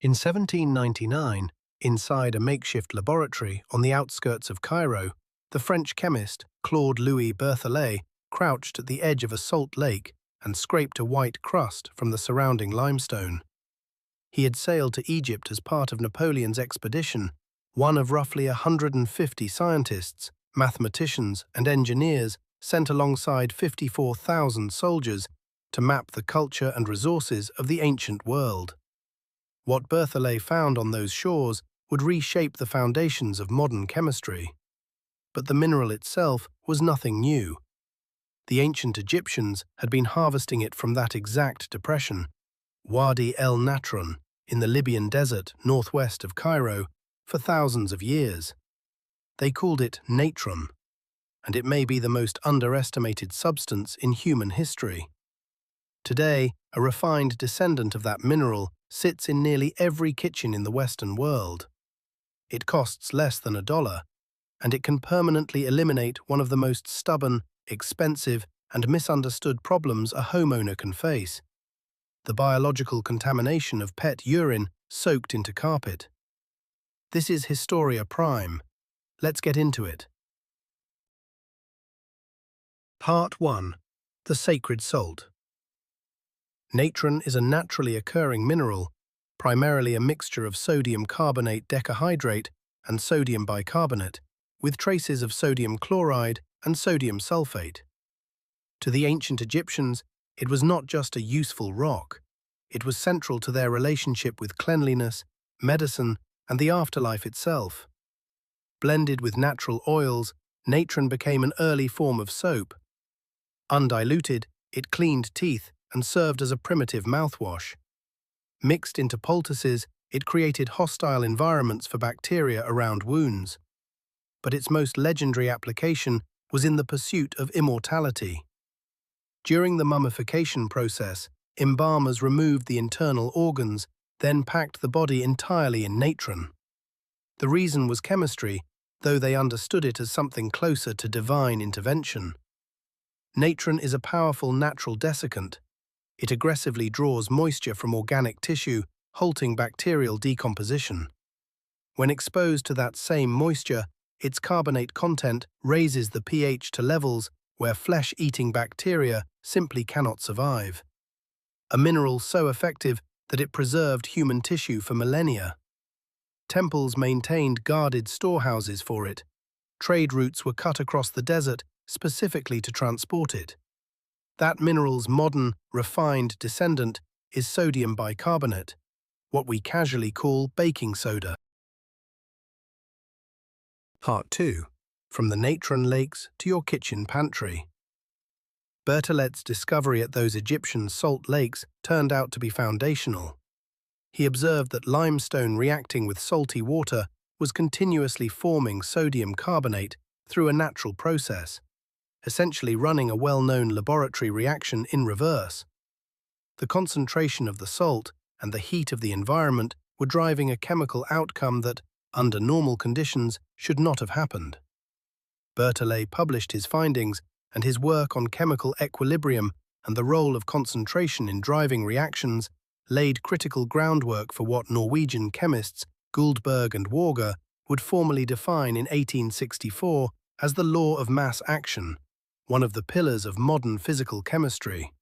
In 1799, inside a makeshift laboratory on the outskirts of Cairo, the French chemist Claude Louis Berthollet crouched at the edge of a salt lake and scraped a white crust from the surrounding limestone. He had sailed to Egypt as part of Napoleon's expedition, one of roughly 150 scientists, mathematicians, and engineers sent alongside 54,000 soldiers to map the culture and resources of the ancient world. What Berthollet found on those shores would reshape the foundations of modern chemistry. But the mineral itself was nothing new. The ancient Egyptians had been harvesting it from that exact depression, Wadi El Natrun, in the Libyan desert northwest of Cairo, for thousands of years. They called it natron, and it may be the most underestimated substance in human history. Today, a refined descendant of that mineral sits in nearly every kitchen in the Western world. It costs less than $1, and it can permanently eliminate one of the most stubborn, expensive, and misunderstood problems a homeowner can face: the biological contamination of pet urine soaked into carpet. This is Historia Prime. Let's get into it. Part 1. The Sacred Salt. Natron is a naturally occurring mineral, primarily a mixture of sodium carbonate decahydrate and sodium bicarbonate, with traces of sodium chloride and sodium sulfate. To the ancient Egyptians, it was not just a useful rock. It was central to their relationship with cleanliness, medicine, and the afterlife itself. Blended with natural oils, natron became an early form of soap. Undiluted, it cleaned teeth and served as a primitive mouthwash. Mixed into poultices, it created hostile environments for bacteria around wounds. But its most legendary application was in the pursuit of immortality. During the mummification process, embalmers removed the internal organs, then packed the body entirely in natron. The reason was chemistry, though they understood it as something closer to divine intervention. Natron is a powerful natural desiccant. It aggressively draws moisture from organic tissue, halting bacterial decomposition. When exposed to that same moisture, its carbonate content raises the pH to levels where flesh-eating bacteria simply cannot survive. A mineral so effective that it preserved human tissue for millennia. Temples maintained guarded storehouses for it. Trade routes were cut across the desert specifically to transport it. That mineral's modern, refined descendant is sodium bicarbonate, what we casually call baking soda. Part 2. From the natron lakes to your kitchen pantry. Berthollet's discovery at those Egyptian salt lakes turned out to be foundational. He observed that limestone reacting with salty water was continuously forming sodium carbonate through a natural process, essentially running a well-known laboratory reaction in reverse. The concentration of the salt and the heat of the environment were driving a chemical outcome that, under normal conditions, should not have happened. Berthollet published his findings, and his work on chemical equilibrium and the role of concentration in driving reactions laid critical groundwork for what Norwegian chemists Guldberg and Wåge would formally define in 1864 as the law of mass action, one of the pillars of modern physical chemistry.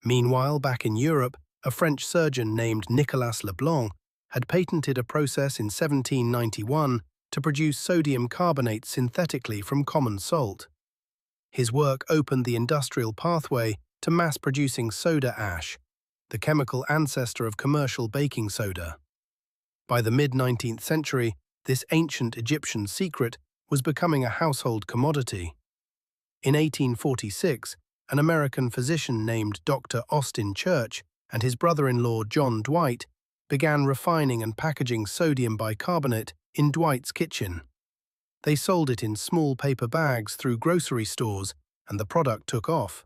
Meanwhile, back in Europe, a French surgeon named Nicolas Leblanc had patented a process in 1791 to produce sodium carbonate synthetically from common salt. His work opened the industrial pathway to mass-producing soda ash, the chemical ancestor of commercial baking soda. By the mid-19th century, this ancient Egyptian secret was becoming a household commodity. In 1846, an American physician named Dr. Austin Church and his brother-in-law John Dwight began refining and packaging sodium bicarbonate in Dwight's kitchen. They sold it in small paper bags through grocery stores, and the product took off.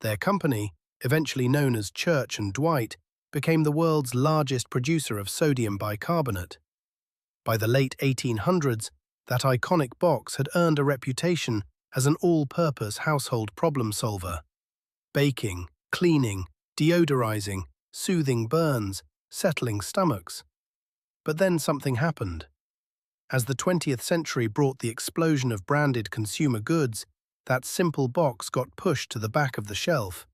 Their company, eventually known as Church and Dwight, became the world's largest producer of sodium bicarbonate. By the late 1800s, that iconic box had earned a reputation as an all-purpose household problem solver. Baking, cleaning, deodorizing, soothing burns, settling stomachs. But then something happened. As the 20th century brought the explosion of branded consumer goods, that simple box got pushed to the back of the shelf.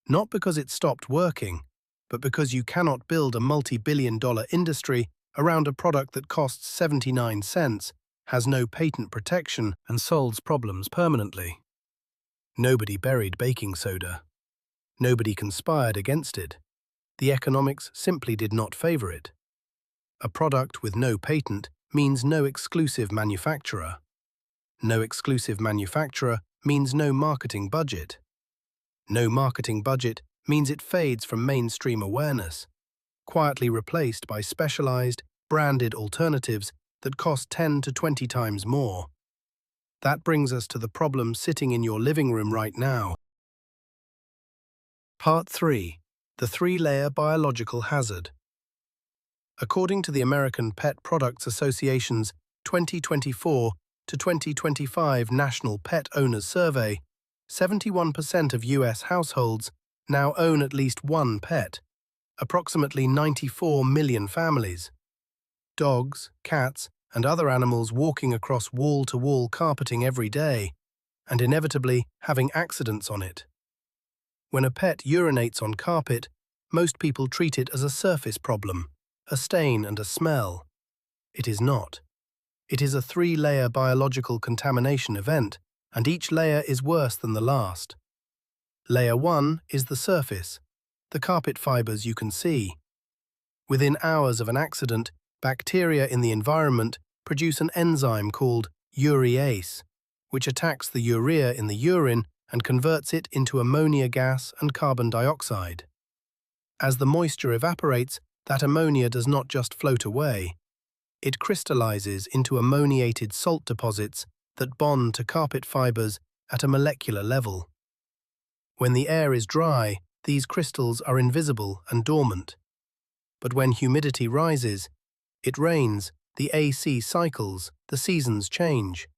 Not because it stopped working, but because you cannot build a multi-billion-dollar industry around a product that costs 79 cents, has no patent protection, and solves problems permanently. Nobody buried baking soda. Nobody conspired against it. The economics simply did not favor it. A product with no patent means no exclusive manufacturer. No exclusive manufacturer means no marketing budget. No marketing budget means it fades from mainstream awareness, quietly replaced by specialized, branded alternatives that cost 10 to 20 times more. That brings us to the problem sitting in your living room right now. Part 3. The three-layer biological hazard. According to the American Pet Products Association's 2024 to 2025 National Pet Owners Survey, 71% of U.S. households now own at least one pet, approximately 94 million families. Dogs, cats, and other animals walking across wall-to-wall carpeting every day, and inevitably having accidents on it. When a pet urinates on carpet, most people treat it as a surface problem, a stain and a smell. It is not. It is a three-layer biological contamination event, and each layer is worse than the last. Layer 1 is the surface, the carpet fibers you can see. Within hours of an accident, bacteria in the environment produce an enzyme called urease, which attacks the urea in the urine and converts it into ammonia gas and carbon dioxide. As the moisture evaporates, that ammonia does not just float away. It crystallizes into ammoniated salt deposits that bond to carpet fibers at a molecular level. When the air is dry, these crystals are invisible and dormant. But when humidity rises, it rains, the AC cycles, the seasons change.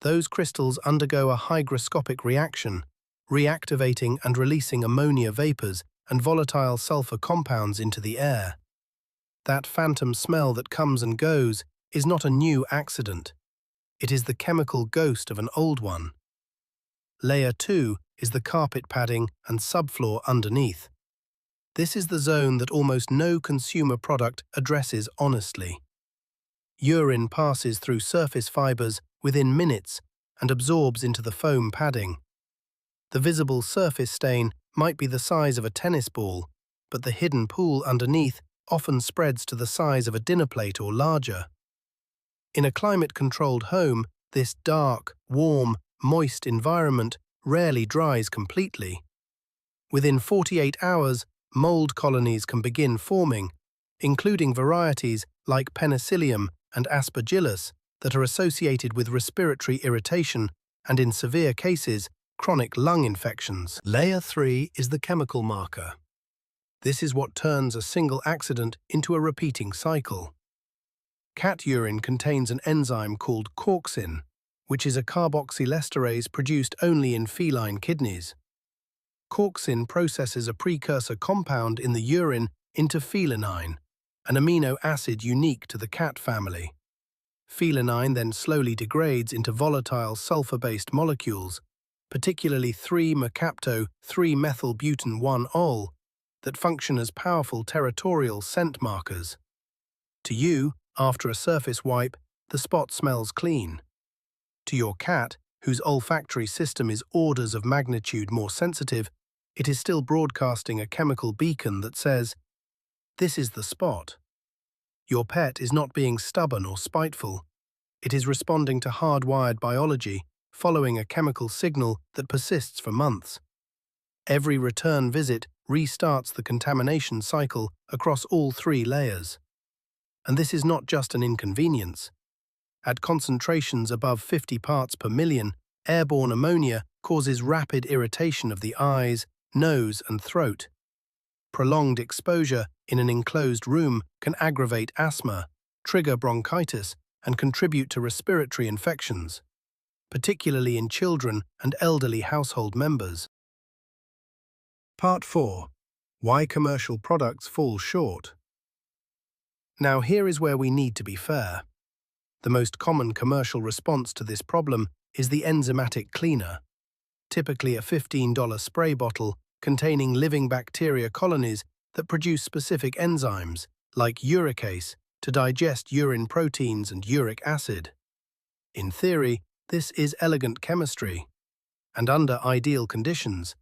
Those crystals undergo a hygroscopic reaction, reactivating and releasing ammonia vapors and volatile sulfur compounds into the air. That phantom smell that comes and goes is not a new accident. It is the chemical ghost of an old one. Layer 2 is the carpet padding and subfloor underneath. This is the zone that almost no consumer product addresses honestly. Urine passes through surface fibers within minutes and absorbs into the foam padding. The visible surface stain might be the size of a tennis ball, but the hidden pool underneath often spreads to the size of a dinner plate or larger. In a climate-controlled home, this dark, warm, moist environment rarely dries completely. Within 48 hours, mold colonies can begin forming, including varieties like Penicillium and Aspergillus that are associated with respiratory irritation and, in severe cases, chronic lung infections. Layer 3 is the chemical marker. This is what turns a single accident into a repeating cycle. Cat urine contains an enzyme called corxin, which is a carboxylesterase produced only in feline kidneys. Corxin processes a precursor compound in the urine into felinine, an amino acid unique to the cat family. Felinine then slowly degrades into volatile sulfur-based molecules, particularly 3-mercapto-3-methylbutan-1-ol, that function as powerful territorial scent markers. To you, after a surface wipe, the spot smells clean. To your cat, whose olfactory system is orders of magnitude more sensitive, it is still broadcasting a chemical beacon that says, "This is the spot." Your pet is not being stubborn or spiteful. It is responding to hardwired biology, following a chemical signal that persists for months. Every return visit restarts the contamination cycle across all three layers. And this is not just an inconvenience. At concentrations above 50 parts per million, airborne ammonia causes rapid irritation of the eyes, nose, and throat. Prolonged exposure in an enclosed room can aggravate asthma, trigger bronchitis, and contribute to respiratory infections, particularly in children and elderly household members. Part 4. Why commercial products fall short. Now here is where we need to be fair. The most common commercial response to this problem is the enzymatic cleaner, typically a $15 spray bottle containing living bacteria colonies that produce specific enzymes, like uricase, to digest urine proteins and uric acid. In theory, this is elegant chemistry, and under ideal conditions,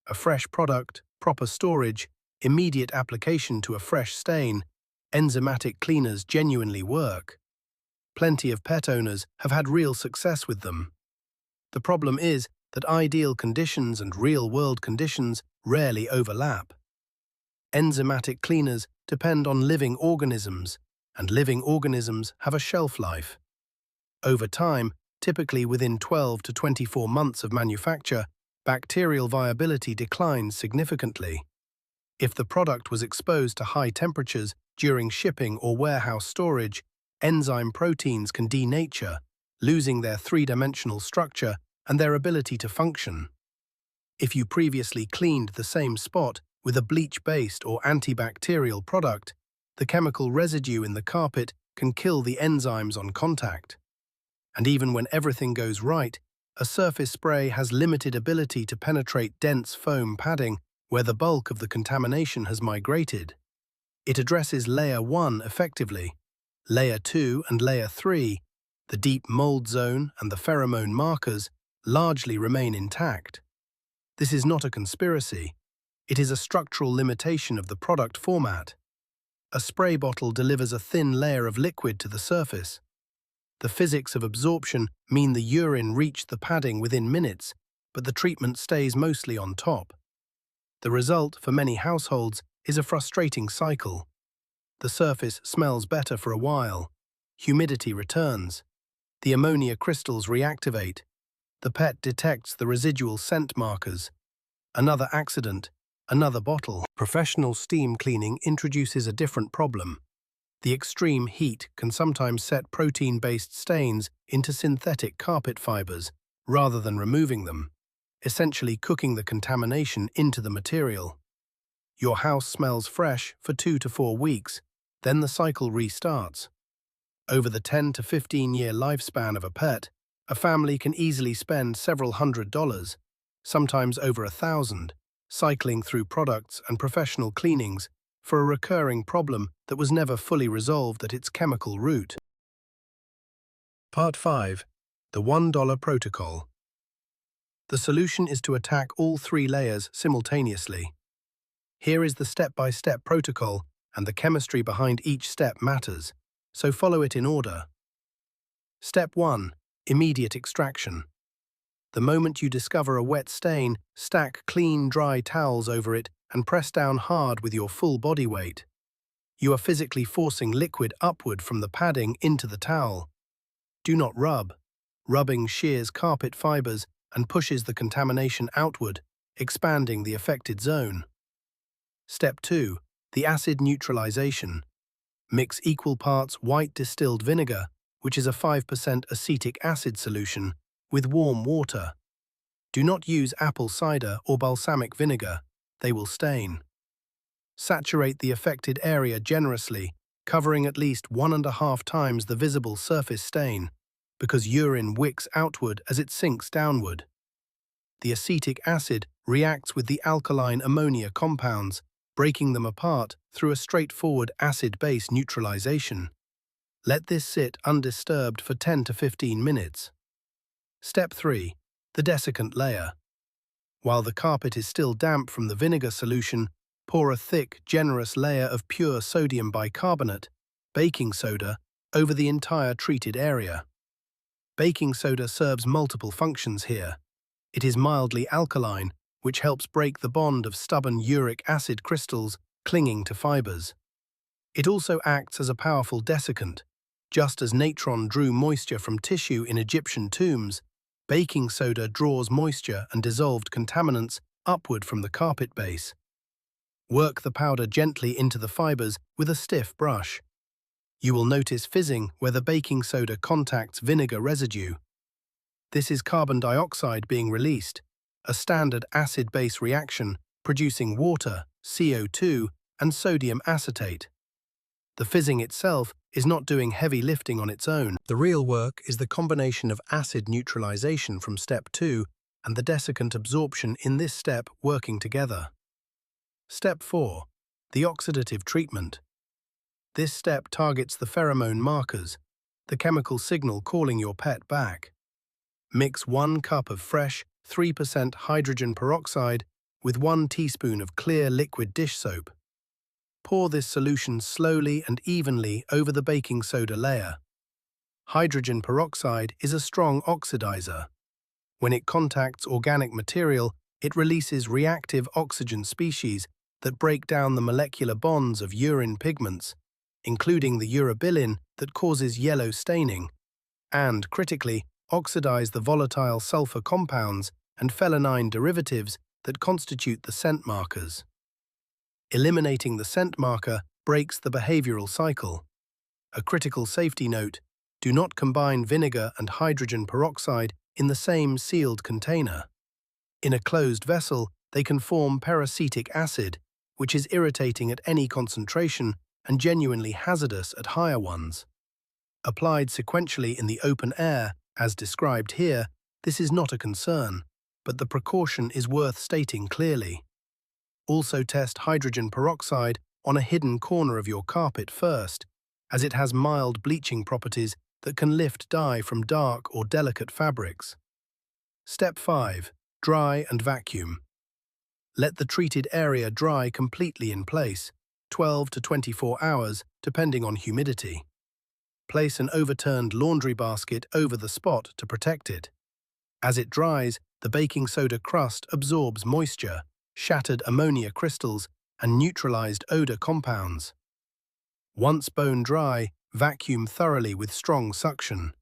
a fresh product, proper storage, immediate application to a fresh stain, enzymatic cleaners genuinely work. Plenty of pet owners have had real success with them. The problem is that ideal conditions and real-world conditions rarely overlap. Enzymatic cleaners depend on living organisms, and living organisms have a shelf life. Over time, typically within 12 to 24 months of manufacture, bacterial viability declines significantly. If the product was exposed to high temperatures during shipping or warehouse storage, enzyme proteins can denature, losing their three-dimensional structure and their ability to function. If you previously cleaned the same spot with a bleach-based or antibacterial product, the chemical residue in the carpet can kill the enzymes on contact. And even when everything goes right, a surface spray has limited ability to penetrate dense foam padding where the bulk of the contamination has migrated. It addresses Layer 1 effectively. Layer 2 and Layer 3, the deep mold zone and the pheromone markers, largely remain intact. This is not a conspiracy. It is a structural limitation of the product format. A spray bottle delivers a thin layer of liquid to the surface. The physics of absorption mean the urine reached the padding within minutes, but the treatment stays mostly on top. The result for many households is a frustrating cycle. The surface smells better for a while. Humidity returns. The ammonia crystals reactivate. The pet detects the residual scent markers. Another accident, another bottle. Professional steam cleaning introduces a different problem. The extreme heat can sometimes set protein-based stains into synthetic carpet fibers rather than removing them, essentially cooking the contamination into the material. Your house smells fresh for 2 to 4 weeks, then the cycle restarts. Over the 10 to 15-year lifespan of a pet, a family can easily spend several $100s, sometimes over $1,000, cycling through products and professional cleanings for a recurring problem that was never fully resolved at its chemical root. Part 5. The $1 Protocol. The solution is to attack all 3 layers simultaneously. Here is the step-by-step protocol, and the chemistry behind each step matters, so follow it in order. Step 1. Immediate extraction. The moment you discover a wet stain, stack clean, dry towels over it and press down hard with your full body weight. You are physically forcing liquid upward from the padding into the towel. Do not rub. Rubbing shears carpet fibers and pushes the contamination outward, expanding the affected zone. Step 2. The acid neutralization. Mix equal parts white distilled vinegar, which is a 5% acetic acid solution, with warm water. Do not use apple cider or balsamic vinegar. They will stain. Saturate the affected area generously, covering at least 1.5 times the visible surface stain, because urine wicks outward as it sinks downward. The acetic acid reacts with the alkaline ammonia compounds, breaking them apart through a straightforward acid-base neutralization. Let this sit undisturbed for 10 to 15 minutes. Step 3. The desiccant layer. While the carpet is still damp from the vinegar solution, pour a thick, generous layer of pure sodium bicarbonate, baking soda, over the entire treated area. Baking soda serves multiple functions here. It is mildly alkaline, which helps break the bond of stubborn uric acid crystals clinging to fibers. It also acts as a powerful desiccant. Just as natron drew moisture from tissue in Egyptian tombs, baking soda draws moisture and dissolved contaminants upward from the carpet base. Work the powder gently into the fibers with a stiff brush. You will notice fizzing where the baking soda contacts vinegar residue. This is carbon dioxide being released, a standard acid-base reaction producing water, CO2, and sodium acetate. The fizzing itself is not doing heavy lifting on its own. The real work is the combination of acid neutralization from step 2 and the desiccant absorption in this step working together. Step 4. The oxidative treatment. This step targets the pheromone markers, the chemical signal calling your pet back. Mix 1 cup of fresh 3% hydrogen peroxide with 1 teaspoon of clear liquid dish soap. Pour this solution slowly and evenly over the baking soda layer. Hydrogen peroxide is a strong oxidizer. When it contacts organic material, it releases reactive oxygen species that break down the molecular bonds of urine pigments, including the urobilin that causes yellow staining, and, critically, oxidize the volatile sulfur compounds and phelanine derivatives that constitute the scent markers. Eliminating the scent marker breaks the behavioral cycle. A critical safety note: do not combine vinegar and hydrogen peroxide in the same sealed container. In a closed vessel, they can form peracetic acid, which is irritating at any concentration and genuinely hazardous at higher ones. Applied sequentially in the open air, as described here, this is not a concern, but the precaution is worth stating clearly. Also test hydrogen peroxide on a hidden corner of your carpet first, as it has mild bleaching properties that can lift dye from dark or delicate fabrics. Step 5. Dry and vacuum. Let the treated area dry completely in place, 12 to 24 hours, depending on humidity. Place an overturned laundry basket over the spot to protect it. As it dries, the baking soda crust absorbs moisture, shattered ammonia crystals, and neutralized odor compounds. Once bone dry, vacuum thoroughly with strong suction.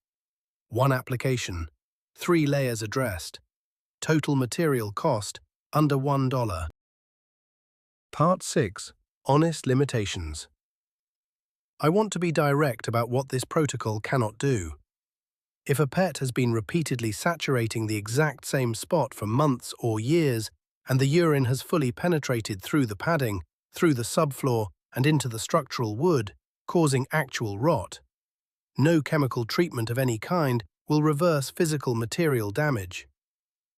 1 application, 3 layers addressed. Total material cost, under $1. Part 6. Honest limitations. I want to be direct about what this protocol cannot do. If a pet has been repeatedly saturating the exact same spot for months or years, and the urine has fully penetrated through the padding, through the subfloor, and into the structural wood, causing actual rot, no chemical treatment of any kind will reverse physical material damage.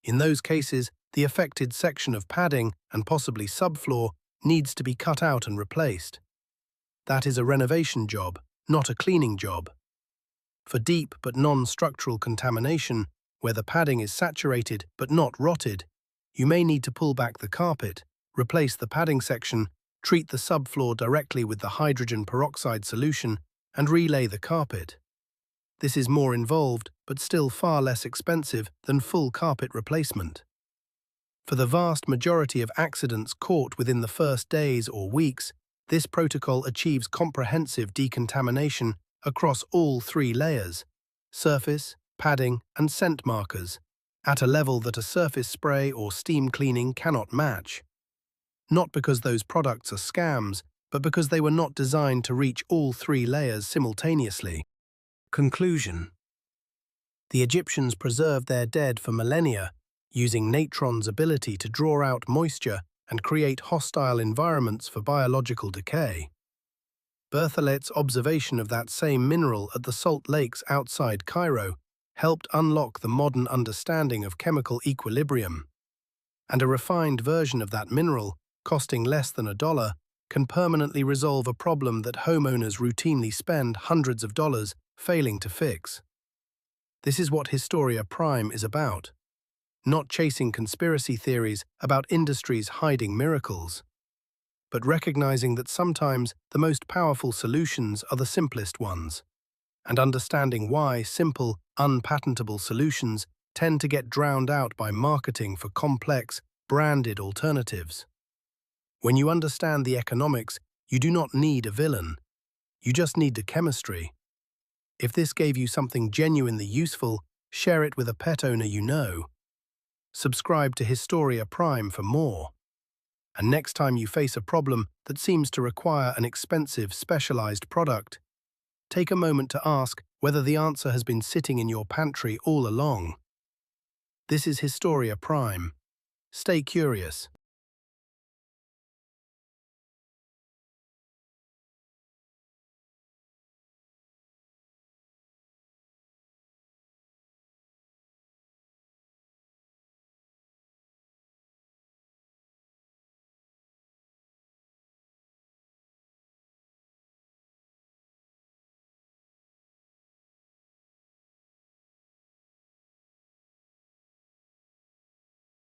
In those cases, the affected section of padding and possibly subfloor needs to be cut out and replaced. That is a renovation job, not a cleaning job. For deep but non-structural contamination, where the padding is saturated but not rotted, you may need to pull back the carpet, replace the padding section, treat the subfloor directly with the hydrogen peroxide solution, and relay the carpet. This is more involved, but still far less expensive than full carpet replacement. For the vast majority of accidents caught within the first days or weeks, this protocol achieves comprehensive decontamination across all 3 layers: surface, padding, and scent markers, at a level that a surface spray or steam cleaning cannot match. Not because those products are scams, but because they were not designed to reach all 3 layers simultaneously. Conclusion. The Egyptians preserved their dead for millennia, using Natron's ability to draw out moisture and create hostile environments for biological decay. Berthollet's observation of that same mineral at the salt lakes outside Cairo helped unlock the modern understanding of chemical equilibrium. And a refined version of that mineral, costing less than $1, can permanently resolve a problem that homeowners routinely spend hundreds of dollars failing to fix. This is what Historia Prime is about. Not chasing conspiracy theories about industries hiding miracles, but recognizing that sometimes the most powerful solutions are the simplest ones, and understanding why simple, unpatentable solutions tend to get drowned out by marketing for complex, branded alternatives. When you understand the economics, you do not need a villain. You just need the chemistry. If this gave you something genuinely useful, share it with a pet owner you know. Subscribe to Historia Prime for more. And next time you face a problem that seems to require an expensive, specialized product, take a moment to ask whether the answer has been sitting in your pantry all along. This is Historia Prime. Stay curious.